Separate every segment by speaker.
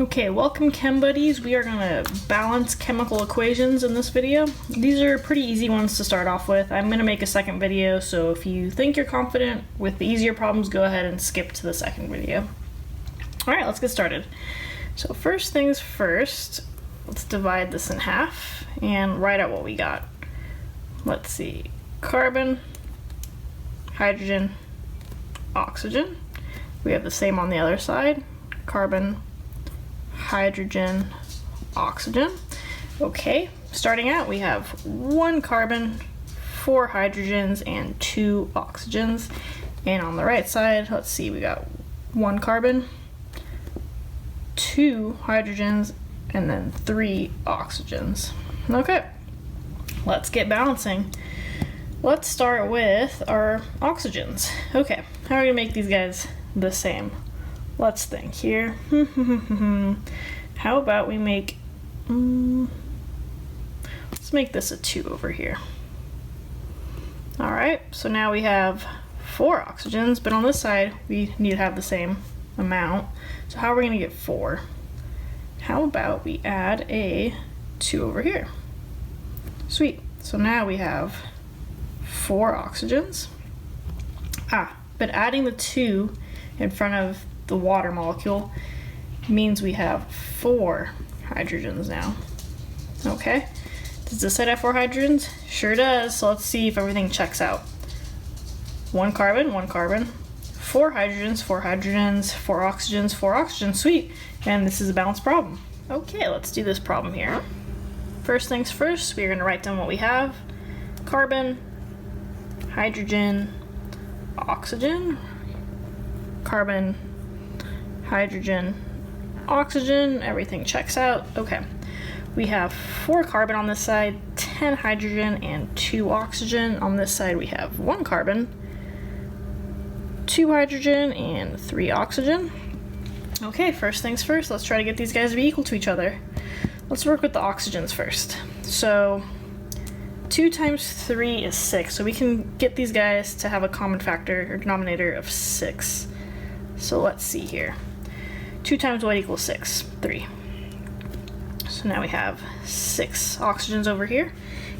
Speaker 1: Okay, welcome Chem Buddies. We are gonna balance chemical equations in this video. These are pretty easy ones to start off with. I'm gonna make a second video, so if you think you're confident with the easier problems, go ahead and skip to the second video. All right, let's get started. So first things first, let's divide this in half and write out what we got. Let's see, carbon, hydrogen, oxygen. We have the same on the other side, carbon, hydrogen, oxygen. Okay, starting out we have 1 carbon, 4 hydrogens, and 2 oxygens. And on the right side, let's see, we got 1 carbon, 2 hydrogens, and then 3 oxygens. Okay, let's get balancing. Let's start with our oxygens. Okay, how are we gonna make these guys the same? Let's think here. How about we make, let's make this a 2 over here. All right, so now we have 4 oxygens, but on this side, we need to have the same amount. So how are we gonna get 4? How about we add a 2 over here? Sweet, so now we have 4 oxygens. But adding the 2 in front of the water molecule means we have 4 hydrogens now. Okay, does this side have 4 hydrogens? Sure does, so let's see if everything checks out. 1 carbon, 1 carbon, 4 hydrogens, 4 hydrogens, 4 oxygens, 4 oxygens, sweet. And this is a balanced problem. Okay, let's do this problem here. First things first, we're gonna write down what we have. Carbon, hydrogen, oxygen, carbon, hydrogen, oxygen, everything checks out. Okay, we have 4 carbon on this side, 10 hydrogen, and 2 oxygen. On this side we have 1 carbon, 2 hydrogen, and 3 oxygen. Okay, first things first, let's try to get these guys to be equal to each other. Let's work with the oxygens first. So 2 times 3 is 6, so we can get these guys to have a common factor or denominator of 6. So let's see here. 2 times what equals 6? 3. So now we have 6 oxygens over here.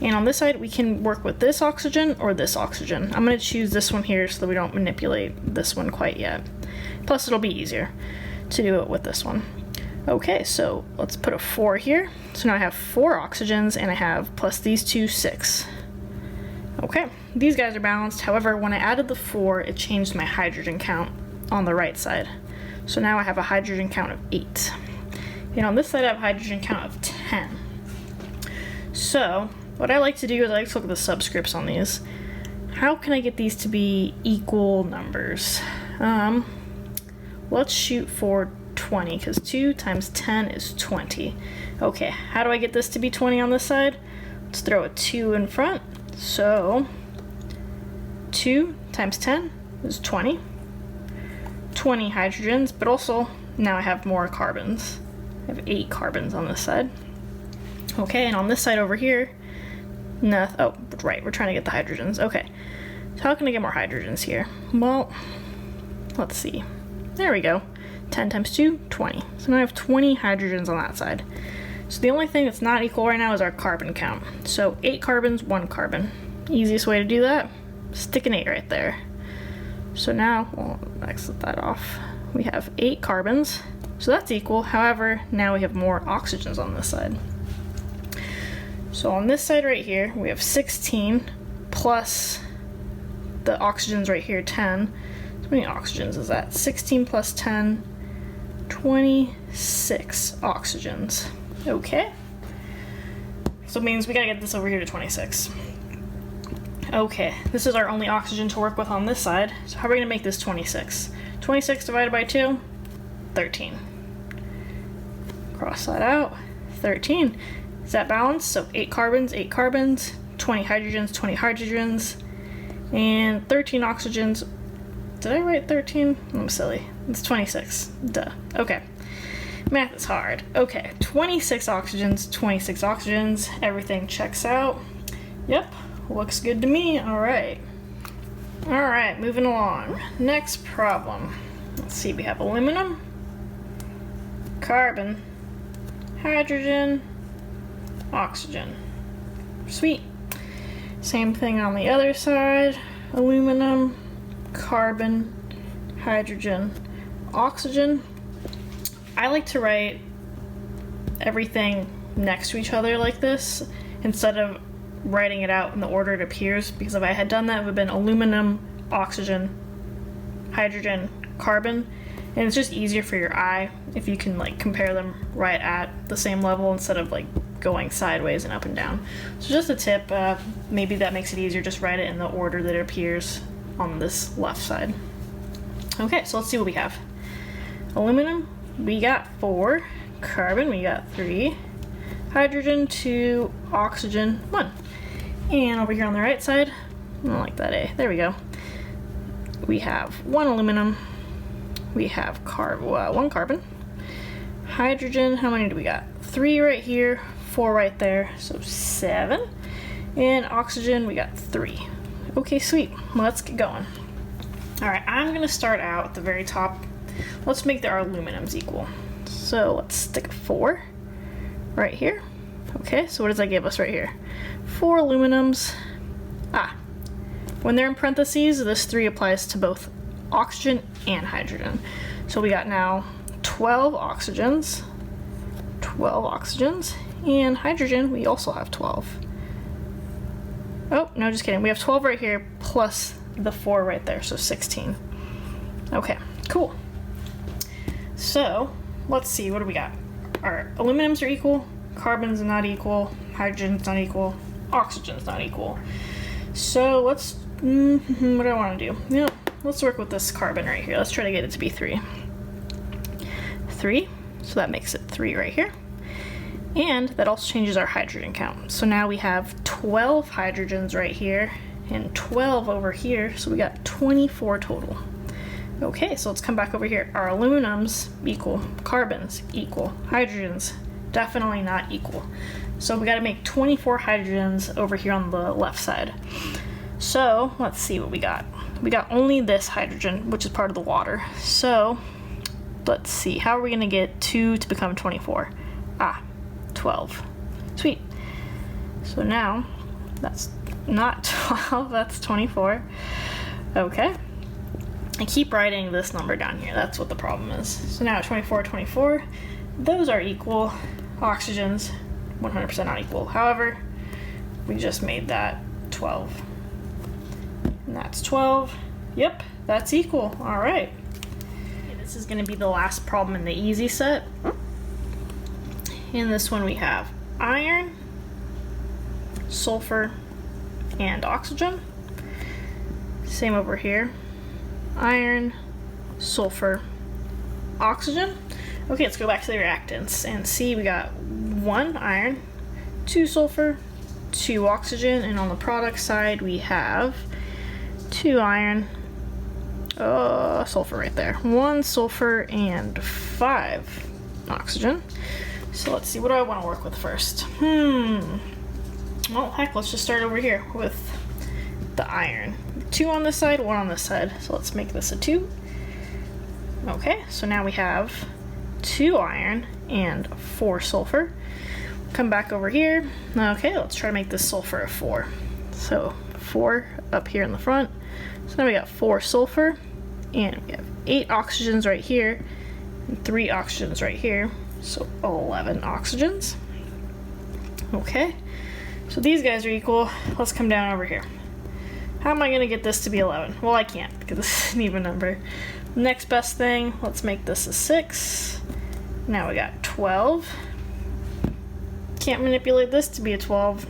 Speaker 1: And on this side, we can work with this oxygen or this oxygen. I'm going to choose this one here so that we don't manipulate this one quite yet. Plus, it'll be easier to do it with this one. Okay, so let's put a 4 here. So now I have 4 oxygens, and I have plus these 2, 6. Okay, these guys are balanced. However, when I added the 4, it changed my hydrogen count on the right side. So now I have a hydrogen count of 8. And on this side, I have a hydrogen count of 10. So what I like to do is I like to look at the subscripts on these. How can I get these to be equal numbers? Let's shoot for 20, because 2 times 10 is 20. Okay, how do I get this to be 20 on this side? Let's throw a 2 in front. So 2 times 10 is 20. 20 hydrogens, but also now I have more carbons. I have 8 carbons on this side. Okay, and on this side over here, oh, right, we're trying to get the hydrogens. Okay, so how can I get more hydrogens here? Well, let's see. There we go. 10 times 2, 20. So now I have 20 hydrogens on that side. So the only thing that's not equal right now is our carbon count. So 8 carbons, 1 carbon. Easiest way to do that, stick an 8 right there. So now, we'll exit that off. We have 8 carbons, so that's equal. However, now we have more oxygens on this side. So on this side right here, we have 16 plus the oxygens right here, 10. How many oxygens is that? 16 plus 10, 26 oxygens. Okay. So it means we gotta get this over here to 26. Okay, this is our only oxygen to work with on this side. So how are we gonna make this 26? 26 divided by 2, 13. Cross that out, 13. Is that balanced? So 8 carbons, 20 hydrogens, 20 hydrogens, and 13 oxygens. Did I write 13? I'm silly. It's 26. Duh. Okay. Math is hard. Okay, 26 oxygens, 26 oxygens. Everything checks out. Yep, looks good to me. All right. All right, moving along. Next problem. Let's see, we have aluminum, carbon, hydrogen, oxygen. Sweet. Same thing on the other side. Aluminum, carbon, hydrogen, oxygen. I like to write everything next to each other like this instead of writing it out in the order it appears, because if I had done that, it would have been aluminum, oxygen, hydrogen, carbon, and it's just easier for your eye if you can like compare them right at the same level instead of like going sideways and up and down. So just a tip, maybe that makes it easier, just write it in the order that it appears on this left side. Okay, so let's see what we have. Aluminum, we got 4, carbon, we got 3, hydrogen 2, oxygen 1. And over here on the right side, I don't like that A, there we go. We have 1 aluminum, we have 1 carbon, hydrogen, how many do we got? 3 right here, 4 right there, so 7. And oxygen, we got 3. Okay, sweet, let's get going. All right, I'm gonna start out at the very top. Let's make our aluminums equal. So let's stick a 4 right here. Okay, so what does that give us right here? 4 aluminums. When they're in parentheses, this 3 applies to both oxygen and hydrogen. So we got now 12 oxygens, and hydrogen, we also have 12. Oh, no, just kidding. We have 12 right here plus the 4 right there, so 16. Okay, cool. So let's see, what do we got? Our aluminums are equal, carbon's not equal, hydrogen's not equal, oxygen's not equal. So let's, what do I want to do? Yeah, let's work with this carbon right here. Let's try to get it to be 3. 3, so that makes it 3 right here. And that also changes our hydrogen count. So now we have 12 hydrogens right here and 12 over here, so we got 24 total. Okay, so let's come back over here. Our aluminums equal, carbons equal, hydrogens definitely not equal. So we got to make 24 hydrogens over here on the left side. So let's see what we got. We got only this hydrogen, which is part of the water. So let's see, how are we going to get 2 to become 24? 12. Sweet. So now that's not 12, that's 24. Okay. I keep writing this number down here. That's what the problem is. So now 24, 24, those are equal. Oxygens, 100% not equal. However, we just made that 12. And that's 12. Yep, that's equal. All right. Okay, this is going to be the last problem in the easy set. In this one we have iron, sulfur, and oxygen. Same over here. Iron, sulfur, oxygen. Okay, let's go back to the reactants and see, we got 1 iron, 2 sulfur, 2 oxygen, and on the product side we have 2 iron, sulfur right there, 1 sulfur, and 5 oxygen. So let's see, what do I want to work with first? Well, heck, let's just start over here with the iron. 2 on this side, 1 on this side. So let's make this a 2. Okay, so now we have 2 iron and 4 sulfur. Come back over here. Okay, let's try to make this sulfur a 4. So 4 up here in the front. So now we got 4 sulfur, and we have 8 oxygens right here, and 3 oxygens right here. So 11 oxygens. Okay, so these guys are equal. Let's come down over here. How am I going to get this to be 11? Well, I can't, because this is an even number. Next best thing, let's make this a 6. Now we got 12. Can't manipulate this to be a 12.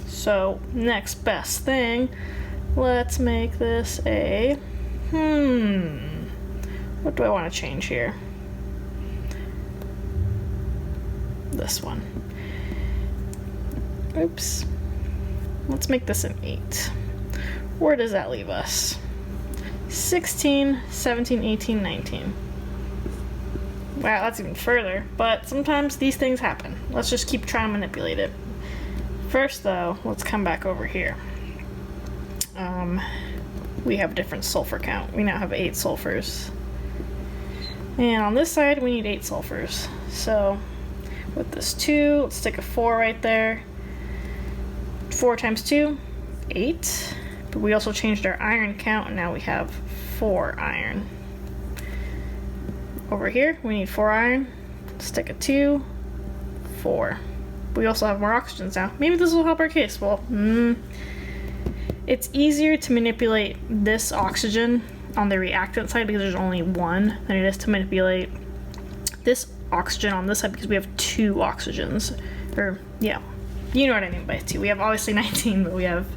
Speaker 1: So next best thing, let's make this a, what do I want to change here? This one. Oops. Let's make this an 8. Where does that leave us? 16, 17, 18, 19. Wow, that's even further, but sometimes these things happen. Let's just keep trying to manipulate it. First though, let's come back over here. We have different sulfur count. We now have 8 sulfurs. And on this side, we need 8 sulfurs. So with this 2, let's stick a 4 right there. 4 times 2, 8. But we also changed our iron count, and now we have 4 iron. Over here, we need 4 iron. Stick a 2, 4. We also have more oxygens now. Maybe this will help our case. Well, it's easier to manipulate this oxygen on the reactant side because there's only 1 than it is to manipulate this oxygen on this side because we have 2 oxygens. Or, yeah, you know what I mean by 2. We have obviously 19, but we have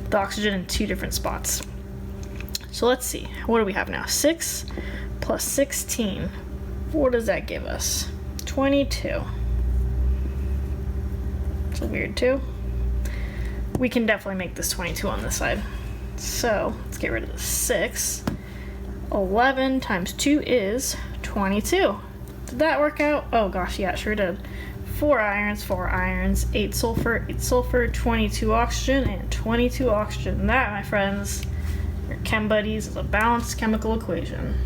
Speaker 1: the oxygen in 2 different spots. So let's see. What do we have now? 6 plus 16. What does that give us? 22. It's a weird 2. We can definitely make this 22 on this side. So let's get rid of the 6. 11 times 2 is 22. Did that work out? Oh gosh, yeah, it sure did. 4 irons, 8 sulfur, 22 oxygen, and 22 oxygen. That, my friends, your chem buddies, is a balanced chemical equation.